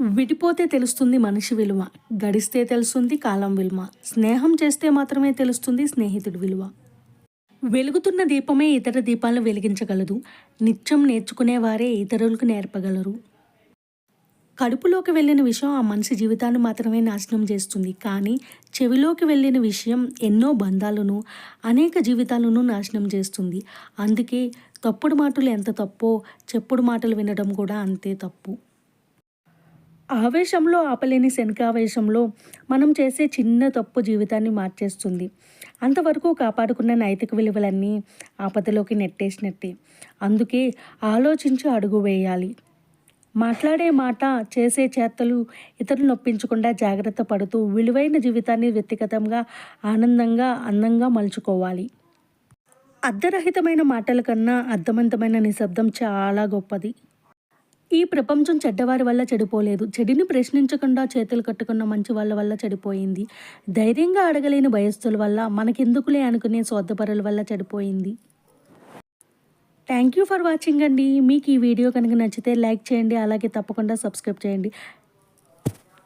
విడిపోతే తెలుస్తుంది మనిషి విలువ, గడిస్తే తెలుస్తుంది కాలం విలువ, స్నేహం చేస్తే మాత్రమే తెలుస్తుంది స్నేహితుడి విలువ. వెలుగుతున్న దీపమే ఇతర దీపాలను వెలిగించగలదు. నిత్యం నేర్చుకునేవారే ఇతరులకు నేర్పగలరు. కడుపులోకి వెళ్ళిన విషయం ఆ మనిషి జీవితాన్ని మాత్రమే నాశనం చేస్తుంది. కానీ చెవిలోకి వెళ్ళిన విషయం ఎన్నో బంధాలను, అనేక జీవితాలను నాశనం చేస్తుంది. అందుకే తప్పుడు మాటలు ఎంత తప్పో, చెప్పుడు మాటలు వినడం కూడా అంతే తప్పు. ఆవేశంలో ఆపలేని శనికావేశంలో మనం చేసే చిన్న తప్పు జీవితాన్ని మార్చేస్తుంది. అంతవరకు కాపాడుకున్న నైతిక విలువలన్నీ ఆపదలోకి నెట్టేసినట్టే. అందుకే ఆలోచించి అడుగు వేయాలి. మాట్లాడే మాట, చేసే చేతలు ఇతరులు నొప్పించకుండా జాగ్రత్త పడుతూ విలువైన జీవితాన్ని వ్యక్తిగతంగా, ఆనందంగా, అందంగా మలుచుకోవాలి. అర్ధరహితమైన మాటల కన్నా అర్థవంతమైన నిశ్శబ్దం చాలా గొప్పది. ఈ ప్రపంచం చెడ్డవారి వల్ల చెడిపోలేదు. చెడుని ప్రశ్నించకుండా చేతులు కట్టుకున్న మంచి వాళ్ళ వల్ల చెడిపోయింది. ధైర్యంగా అడగలేని భయస్థుల వల్ల, మనకెందుకులే అనుకునే స్వార్థపరుల వల్ల చెడిపోయింది. థ్యాంక్ యూ ఫర్ వాచింగ్ అండి. మీకు ఈ వీడియో కనుక నచ్చితే లైక్ చేయండి. అలాగే తప్పకుండా సబ్స్క్రైబ్ చేయండి.